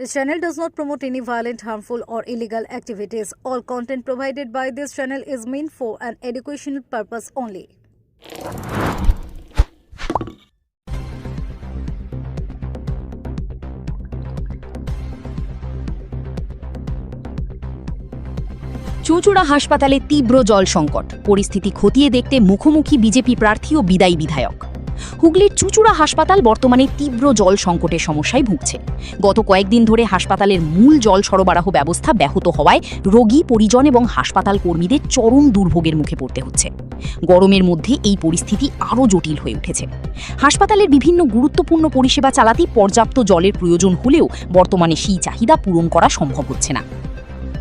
This channel does not promote any violent, harmful, or illegal activities. All content provided by this channel is meant for an educational purpose only. চুঁচুড়া হাসপাতালে তীব্র জল সংকট, পরিস্থিতি খতিয়ে দেখতে মুখোমুখি বিজেপি প্রার্থী ও বিদায়ী বিধায়ক। হুগলির চুঁচুড়া হাসপাতাল বর্তমানে তীব্র জল সংকটের সমস্যায় ভুগছে। গত কয়েকদিন ধরে হাসপাতালের মূল জল সরবরাহ ব্যবস্থা ব্যাহত হওয়ায় রোগী, পরিজন এবং হাসপাতাল কর্মীদের চরম দুর্ভোগের মুখে পড়তে হচ্ছে। গরমের মধ্যে এই পরিস্থিতি আরও জটিল হয়ে উঠেছে। হাসপাতালের বিভিন্ন গুরুত্বপূর্ণ পরিষেবা চালাতে পর্যাপ্ত জলের প্রয়োজন হলেও বর্তমানে সেই চাহিদা পূরণ করা সম্ভব হচ্ছে না।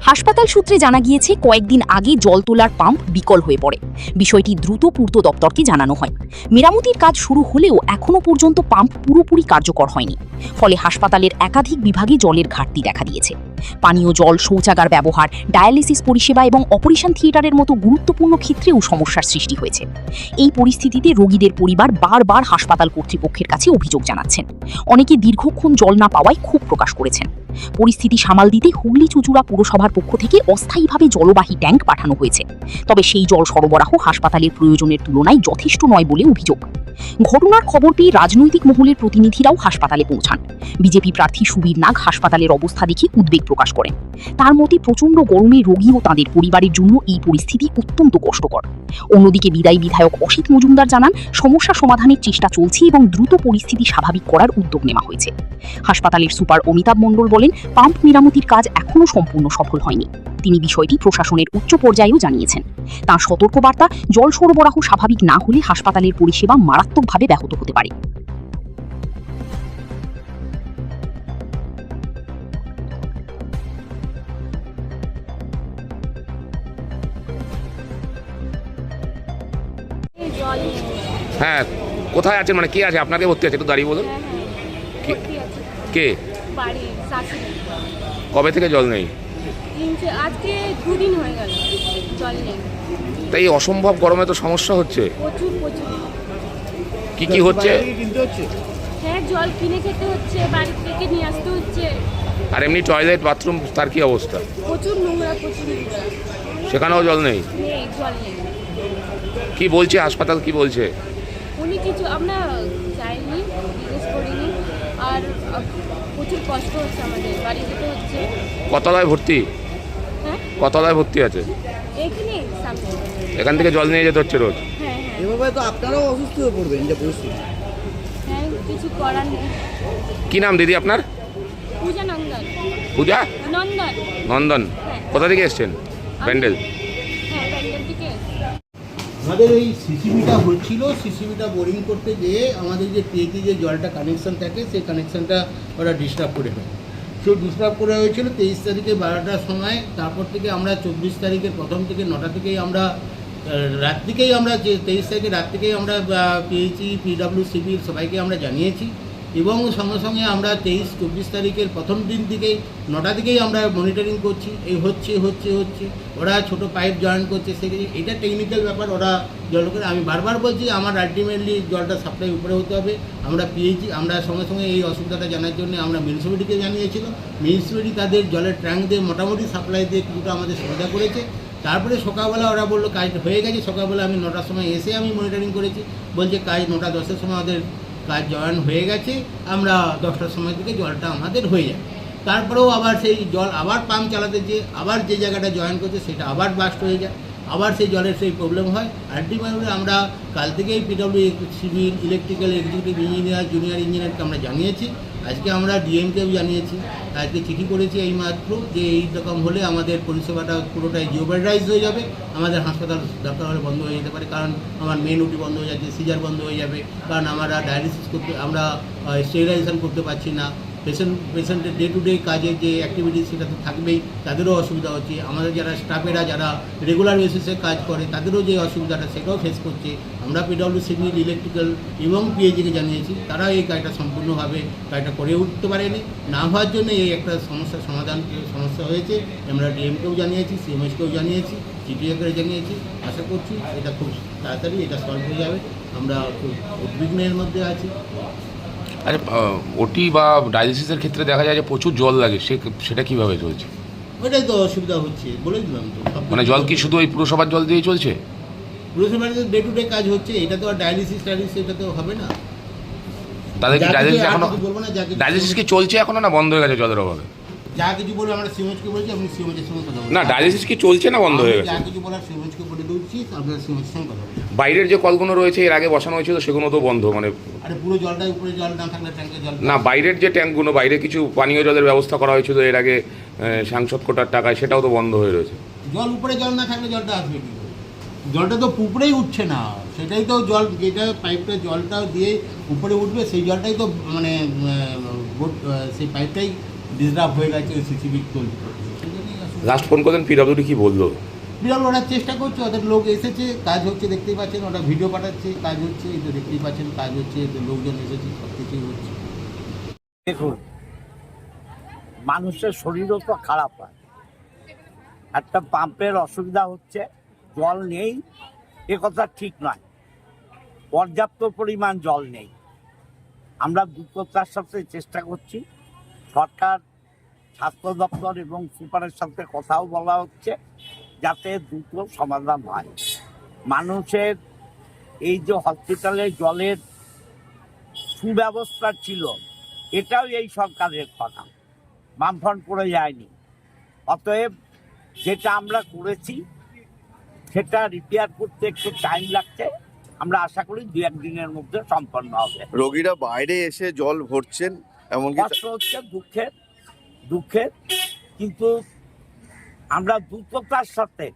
হাসপাতাল সূত্রে জানা গিয়েছে, কয়েকদিন আগে জল তোলার পাম্প বিকল হয়ে পড়ে। বিষয়টি দ্রুত পূর্ত দপ্তরকে জানানো হয়। মেরামতির কাজ শুরু হলেও এখনও পর্যন্ত পাম্প পুরোপুরি কার্যকর হয়নি। ফলে হাসপাতালের একাধিক বিভাগে জলের ঘাটতি দেখা দিয়েছে। পানীয় জল, শৌচাগার ব্যবহার, ডায়ালিসিস পরিষেবা এবং অপারেশন থিয়েটারের মতো গুরুত্বপূর্ণ ক্ষেত্রেও সমস্যার সৃষ্টি হয়েছে। এই পরিস্থিতিতে রোগীদের পরিবার বারবার হাসপাতাল কর্তৃপক্ষের কাছে অভিযোগ জানাচ্ছেন। অনেকে দীর্ঘক্ষণ জল না পাওয়ায় ক্ষোভ প্রকাশ করেছেন। পরিস্থিতি সামাল দিতে হুগলি চুঁচুড়া পুরসভার পক্ষ থেকে অস্থায়ীভাবে জলবাহী ট্যাঙ্ক পাঠানো হয়েছে। তবে সেই জল সরবরাহ হাসপাতালের প্রয়োজনের তুলনায় যথেষ্ট নয় বলে অভিযোগ। ঘটনার খবর পেয়ে রাজনৈতিক মহলের প্রতিনিধিরাও হাসপাতালে পৌঁছান। বিজেপি প্রার্থী সুবীর নাগ হাসপাতালের অবস্থা দেখে উদ্বেগ প্রকাশ করেন। তার মতে, প্রচণ্ড গরমে রোগী ও তাঁদের পরিবারের জন্য এই পরিস্থিতি অত্যন্ত কষ্টকর। অন্যদিকে বিদায়ী বিধায়ক অসিত মজুমদার জানান, সমস্যা সমাধানের চেষ্টা চলছে এবং দ্রুত পরিস্থিতি স্বাভাবিক করার উদ্যোগ নেওয়া হয়েছে। হাসপাতালের সুপার অমিতাভ মণ্ডল বলেন, পাম্প মেরামতির কাজ এখনও সম্পূর্ণ সফল হয়নি। তিনি বিষয়টি প্রশাসনের উচ্চ পর্যায়েও জানিয়েছেন। তাঁর সতর্কবার্তা, জল সরবরাহ স্বাভাবিক না হলে হাসপাতালের পরিষেবা মারাত্মকভাবে ব্যাহত হতে পারে। হ্যাঁ, কোথায় আছেন? মানে কে আছে আপনাকে ভর্তি আছে? একটু দাঁড়িয়ে বলুন। কে? কবে থেকে জল নেই? আজকে 2 দিন হয়ে গেল জল নেই। তাই অসম্ভব গরমে তো সমস্যা হচ্ছে। প্রচুর কি হচ্ছে? হ্যাঁ, জল কিনে খেতে হচ্ছে, বাড়ি থেকে নিয়ে আসতে হচ্ছে। আর এমনি টয়লেট, বাথরুম তার কি অবস্থা? প্রচুর নোংরা। সেখানেও জল নেই? জল নেই। কি বলছে হাসপাতাল, কি বলছে? উনি কিছু আমরা যাইনি, জিজ্ঞেস করিনি। আর প্রচুর কষ্ট হচ্ছে, আমাদের বাড়ি যেতে হচ্ছে। কতলায় ভর্তি? হ্যাঁ, কতলায় ভর্তি আছে? এখানে সামনে। এখান থেকে জল নিয়ে যেতে হচ্ছে রোজ? হ্যাঁ। এভাবে তো আপনারাও অসুস্থ হয়ে পড়বেন যে পরিস্থিতি। হ্যাঁ, কিছু করার নেই। কি নাম দিদি আপনার? পূজা নন্দন। পূজা নন্দন। হ্যাঁ। কোথা থেকে এসছেন? ব্যান্ডেল? হ্যাঁ, ব্যান্ডেল থেকে। আমাদের এই সিসিবিটা হচ্ছিল, সিসিবিটা বোরিং করতে গিয়ে আমাদের যে পিএইচি যে জলটা কানেকশন থাকে, সেই কানেকশনটা ওরা ডিস্টার্ব করে ফেলে। সো ডিস্টার্ব করে হয়েছিল 23 তারিখে 12টার সময়। তারপর থেকে আমরা 24 তারিখের প্রথম থেকে 9টা থেকেই আমরা রাত থেকেই আমরা যে 23 তারিখে রাত থেকেই আমরা পিএইচি, পিডব্লিউসিবি সবাইকে আমরা জানিয়েছি। এবং সঙ্গে সঙ্গে আমরা 23-24 তারিখের প্রথম দিন থেকেই 9টা থেকেই আমরা মনিটরিং করছি। এই হচ্ছে ওরা ছোট পাইপ জয়েন করছে, সেগুলি এটা টেকনিক্যাল ব্যাপার। ওরা জল করে, আমি বারবার বলছি আমার আলটিমেটলি জলটা সাপ্লাই উপরে হতে হবে। আমরা পিএইচি আমরা সঙ্গে সঙ্গে এই অসুবিধাটা জানার জন্য আমরা মিউনিসিপ্যালিটিকে জানিয়েছিল। মিউনিসিপ্যালিটি তাদের জলের ট্যাঙ্ক দিয়ে মোটামুটি সাপ্লাই দিয়ে কিছুটা আমাদের সুবিধা করেছে। তারপরে সকালবেলা ওরা বললো কাজ হয়ে গেছে। সকালবেলা আমি 9টার সময় এসে আমি মনিটরিং করেছি, বলছে কাজ 9টা 10-এর সময় আমাদের কাজ জয়েন হয়ে গেছে। আমরা 10টার সময় থেকে জলটা আমাদের হয়ে যায়। তারপরেও আবার সেই জল আবার পাম্প চালাতে যেয়ে আবার যে জায়গাটা জয়েন করছে সেটা আবার ব্লাস্ট হয়ে যায়, আবার সেই জলের সেই প্রবলেম হয়। আলটিমেটলি আমরা কাল থেকেই পিডব্লিউসিবি, ইলেকট্রিক্যাল, এক্সিকিউটিভ ইঞ্জিনিয়ার, জুনিয়র ইঞ্জিনিয়ারকে আমরা জানিয়েছি। আজকে আমরা ডিএমকেও জানিয়েছি। আজকে চিঠি করেছি এইমাত্র যে এই রকম হলে আমাদের পরিষেবাটা পুরোটাই জিওবার্ডাইজ হয়ে যাবে। আমাদের হাসপাতাল দরকার হলে বন্ধ হয়ে যেতে পারে, কারণ আমার মেন ওটি বন্ধ হয়ে যাচ্ছে, সিজার বন্ধ হয়ে যাবে, কারণ আমরা ডায়ালিসিস করতে, আমরা স্টেরিলাইজেশন করতে পারছি না। পেশেন্টের ডে টু ডে কাজের যে অ্যাক্টিভিটিস সেটা তো থাকবেই, তাদেরও অসুবিধা হচ্ছে। আমাদের যারা স্টাফেরা যারা রেগুলার বেসিসে কাজ করে তাদেরও যে অসুবিধাটা সেটাও ফেস করছে। আমরা পিডব্লিউসিবি, ইলেকট্রিক্যাল এবং পিএইচিকে জানিয়েছি, তারা এই কাজটা সম্পূর্ণভাবে কাজটা করে উঠতে পারেনি। না হওয়ার জন্য এই একটা সমস্যা হয়েছে। আমরা ডিএমকেও জানিয়েছি, সিএমএসকেও জানিয়েছি, চিঠি আকারে জানিয়েছি। আশা করছি এটা খুব তাড়াতাড়ি এটা সলভ হয়ে যাবে। আমরা খুব উদ্বিগ্নের মধ্যে আছি। আচ্ছা ওটি বা ডায়ালিসিসের ক্ষেত্রে দেখা যায় যে প্রচুর জল লাগে, সেটা কিভাবে চলছে? ওইটাই তো অসুবিধা হচ্ছে, বলে দিলাম তো। মানে জল কি শুধু ওই পুরসভার জল দিয়েই চলছে? পুরসভার ডে টু ডে কাজ হচ্ছে, এটা তো আর ডায়ালিসিস এটা তো হবে না। তাদের কি যা কিছু ডায়ালিসিস আর এখনো, কিছু বলবো না, যা কিছু ডায়ালিসিস কি চলছে এখনো না বন্ধ হয়ে গেছে জলের অভাবে? যা কিছু বলবো আমরা সিমোজকে বলছি, আপনি সিমোজের সঙ্গে কথা বলুন। না ডায়ালিসিস কি চলছে না বন্ধ হয়ে গেছে? যা কিছু বলার সিমোজকে বলে দিচ্ছি, আপনার সিমোজের সঙ্গে কথা বলুন। বাইরের যে কলগুলো রয়েছে এর আগে বসানো হয়েছিল সেগুলো তো বন্ধ, মানে আরে পুরো জলটাই উপরে, জল না থাকলে ট্যাঙ্কে জল না বাইরের যে ট্যাঙ্কগুলো, বাইরে কিছু পানীয় জলের ব্যবস্থা করা হয়েছিল এর আগে সাংসদ কোটার টাকায়, সেটাও তো বন্ধ হয়ে রয়েছে। জল উপরে জল না থাকলে জলটা আসবে কি করে? জলটা তো উপরেই উঠছে না, সেটাই তো জল, যেটা পাইপটা জলটা দিয়ে উপরে উঠবে সেই জলটাই তো মানে সেই পাইপটাই ডিস্টার্ব হয়ে গেছে সিসিবি তৈরি করতে। লাস্ট ফোন করলেন পিডব্লিউডি কি বললো? বিরল ওরা চেষ্টা করছে, ওদের লোক এসেছে, কাজ হচ্ছে দেখতেই পাচ্ছেন, ওরা ভিডিও পাঠাচ্ছে, কাজ হচ্ছে, এই তো দেখতেই পাচ্ছেন কাজ হচ্ছে, এদের লোকজন এসেছে, সব কিছুই হচ্ছে। দেখুন, মানুষের শরীরও তো খারাপ হয়। একটা পাম্পের অসুবিধা হচ্ছে, জল নেই, এ কথা ঠিক নয়। পর্যাপ্ত পরিমাণ জল নেই। আমরা দ্রুততার সাথে চেষ্টা করছি। সরকার, স্বাস্থ্য দপ্তর এবং সুপারের সাথে কথাও বলা হচ্ছে যাতে দ্রুত সমাধান হয়। মানুষের এই যে হসপিটালে জলের সুব্যবস্থা ছিল, এটাও এই সরকারের কথা, বামফ্রন্ট করে যায়নি। অতএব যেটা আমরা করেছি সেটা রিপেয়ার করতে একটু টাইম লাগছে, আমরা আশা করি 2-1 দিনের মধ্যে সম্পন্ন হবে। রোগীরা বাইরে এসে জল ভরছেন, এমনকি কষ্ট হচ্ছে, দুঃখের, কিন্তু আমরা দ্রুততার সাথে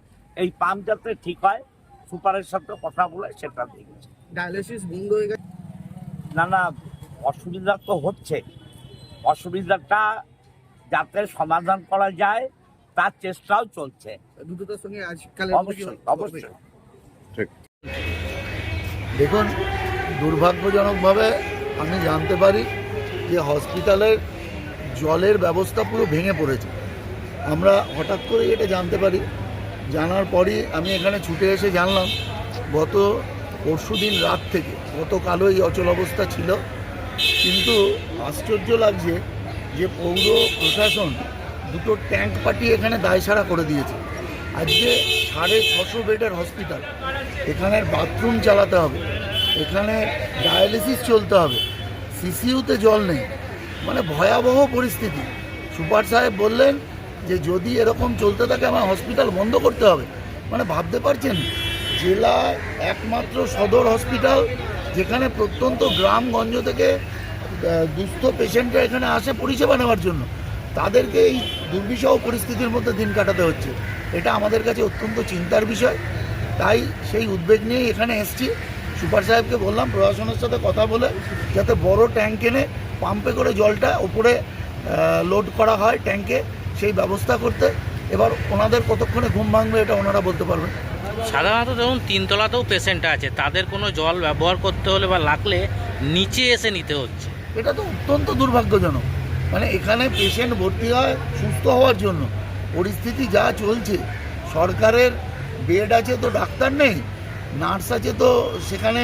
এই পাম্প যাতে ঠিক হয়, সুপারের সাথে কথা বলে সেটা দেখছি। ডায়ালিসিস বন্ধ হয়ে গেছে, না অসুবিধা তো হচ্ছে, অসুবিধাটা যাতে সমাধান করা যায় তার চেষ্টাও চলছে। দ্রুততার সঙ্গে আজকাল অবশ্যই। দেখুন, দুর্ভাগ্যজনকভাবে আমি জানতে পারি যে হসপিটালের জলের ব্যবস্থা পুরো ভেঙে পড়েছে। আমরা হঠাৎ করে এটা জানতে পারি, জানার পরই আমি এখানে ছুটে এসে জানলাম গত পরশুদিন রাত থেকে গতকালও এই অচল অবস্থা ছিল। কিন্তু আশ্চর্য লাগছে যে পৌর প্রশাসন 2টো ট্যাঙ্ক পাঠিয়ে এখানে দায়সারা করে দিয়েছে। আজকে 650 বেডের হসপিটাল, এখানে বাথরুম চালাতে হবে, এখানে ডায়ালিসিস চলতে হবে, সিসিইউতে জল নেই, মানে ভয়াবহ পরিস্থিতি। সুপার সাহেব বললেন যে যদি এরকম চলতে থাকে আমার হসপিটাল বন্ধ করতে হবে। মানে ভাবতে পারছেন, জেলায় একমাত্র সদর হসপিটাল যেখানে প্রত্যন্ত গ্রামগঞ্জ থেকে দুস্থ পেশেন্টরা এখানে আসে পরিষেবা নেওয়ার জন্য, তাদেরকে এই দুর্বিষহ পরিস্থিতির মধ্যে দিন কাটাতে হচ্ছে। এটা আমাদের কাছে অত্যন্ত চিন্তার বিষয়। তাই সেই উদ্বেগ নিয়েই এখানে এসেছি। সুপার সাহেবকে বললাম প্রশাসনের সাথে কথা বলে যাতে বড় ট্যাঙ্ক এনে পাম্পে করে জলটা ওপরে লোড করা হয় ট্যাঙ্কে, সেই ব্যবস্থা করতে। এবার ওনাদের কতক্ষণে ঘুম ভাঙবে এটা ওনারা বলতে পারবেন। সাধারণত ধরুন 3 তলাতেও পেশেন্ট আছে, তাদের কোনো জল ব্যবহার করতে হলে বা লাগলে নিচে এসে নিতে হচ্ছে। এটা তো অত্যন্ত দুর্ভাগ্যজনক। মানে এখানে পেশেন্ট ভর্তি হয় সুস্থ হওয়ার জন্য, পরিস্থিতি যা চলছে, সরকারের বেড আছে তো ডাক্তার নেই, নার্স আছে তো সেখানে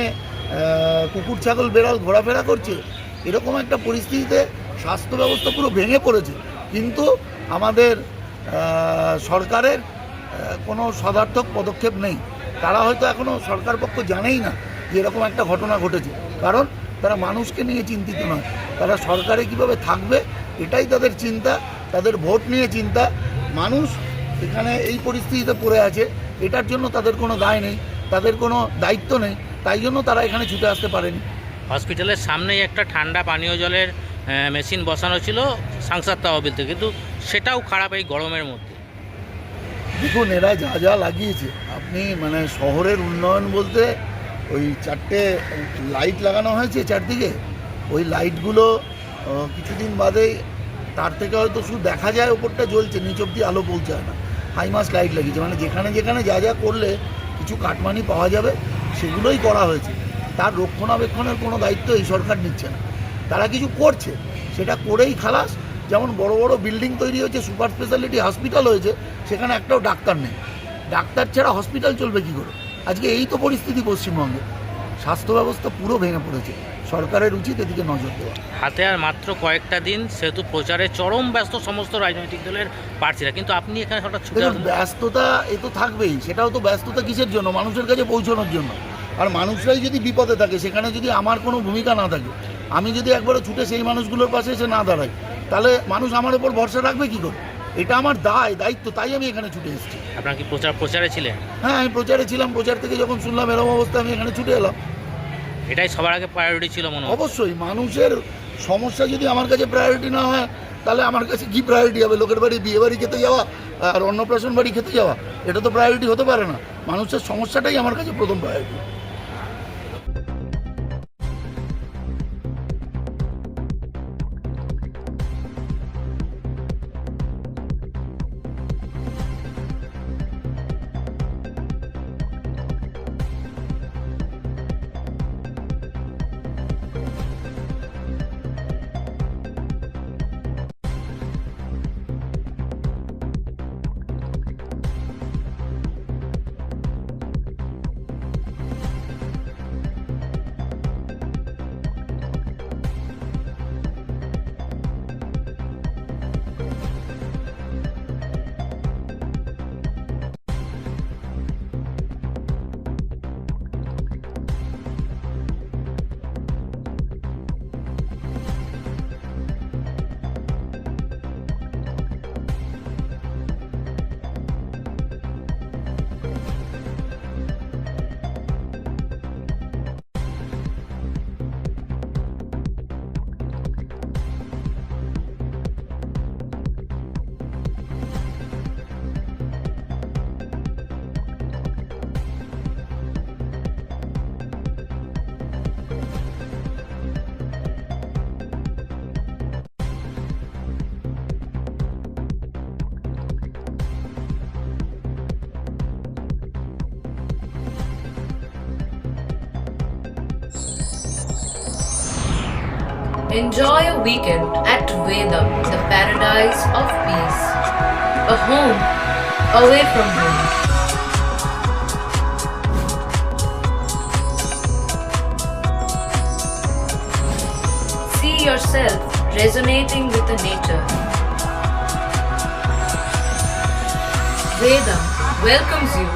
কুকুর ছাগল বেড়াল ঘোরাফেরা করছে। এরকম একটা পরিস্থিতিতে স্বাস্থ্য ব্যবস্থা পুরো ভেঙে পড়েছে। কিন্তু আমাদের সরকারের কোনো সদার্থক পদক্ষেপ নেই। তারা হয়তো এখনও সরকার পক্ষ জানেই না যে এরকম একটা ঘটনা ঘটেছে, কারণ তারা মানুষকে নিয়ে চিন্তিত নয়, তারা সরকারে কিভাবে থাকবে এটাই তাদের চিন্তা, তাদের ভোট নিয়ে চিন্তা। মানুষ এখানে এই পরিস্থিতিতে পড়ে আছে, এটার জন্য তাদের কোনো দায় নেই, তাদের কোনো দায়িত্ব নেই, তাই জন্য তারা এখানে ছুটে আসতে পারেনি। হসপিটালের সামনেই একটা ঠান্ডা পানীয় জলের মেশিন বসানো ছিল সাংসদ তহবিল থেকে, কিন্তু সেটাও খারাপ এই গরমের মধ্যে। দেখুন, এরা যা যা লাগিয়েছে, আপনি মানে শহরের উন্নয়ন বলতে ওই 4টে লাইট লাগানো হয়েছে চারদিকে, ওই লাইটগুলো কিছুদিন বাদেই তার থেকে হয়তো শুধু দেখা যায় ওপরটা জ্বলছে, নিচ অব্দি আলো পৌঁছায় না। হাইমাস লাইট লাগিয়েছে, মানে যেখানে যেখানে যা যা করলে কিছু কাটমানি পাওয়া যাবে সেগুলোই করা হয়েছে। তার রক্ষণাবেক্ষণের কোনো দায়িত্ব এই সরকার নিচ্ছে না। তারা কিছু করছে, সেটা করেই খালাস। যেমন বড় বড় বিল্ডিং তৈরি হয়েছে, সুপার স্পেশালিটি হসপিটাল হয়েছে, সেখানে একটাও ডাক্তার নেই। ডাক্তার ছাড়া হসপিটাল চলবে কী করে? আজকে এই তো পরিস্থিতি পশ্চিমবঙ্গে, স্বাস্থ্য ব্যবস্থা পুরো ভেঙে পড়েছে। সরকারের উচিত এদিকে নজর দেওয়া। হাতে আর মাত্র কয়েকটা দিন, সেহেতু প্রচারে চরম ব্যস্ত সমস্ত রাজনৈতিক দলের প্রার্থীরা, কিন্তু আপনি এখানে হঠাৎ ছুটে দেখুন আসলেন। ব্যস্ততা এ তো থাকবেই, সেটাও তো ব্যস্ততা কিসের জন্য? মানুষের কাছে পৌঁছানোর জন্য। আর মানুষরাই যদি বিপদে থাকে, সেখানে যদি আমার কোনো ভূমিকা না থাকে, আমি যদি একবারে ছুটে সেই মানুষগুলোর পাশে এসে না দাঁড়াই, তাহলে মানুষ আমার ওপর ভরসা রাখবে কী করে? এটা আমার দায়িত্ব, তাই আমি এখানে ছুটে এসেছি। আপনার কি প্রচারে ছিলেন? হ্যাঁ, আমি প্রচারে ছিলাম। প্রচার থেকে যখন শুনলাম এরকম অবস্থা, আমি এখানে ছুটে এলাম। এটাই সবার আগে প্রায়োরিটি ছিল মনে হয়। অবশ্যই মানুষের সমস্যা যদি আমার কাছে প্রায়োরিটি না হয়, তাহলে আমার কাছে কি প্রায়োরিটি হবে? লোকের বাড়ি বিয়ে বাড়ি খেতে যাওয়া আর অন্নপ্রাশন বাড়ি খেতে যাওয়া, এটা তো প্রায়োরিটি হতে পারে না। মানুষের সমস্যাটাই আমার কাছে প্রথম priority. Enjoy a weekend at Vedam, the paradise of peace. A home away from home. See yourself resonating with the nature. Vedam welcomes you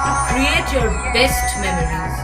to create your best memories.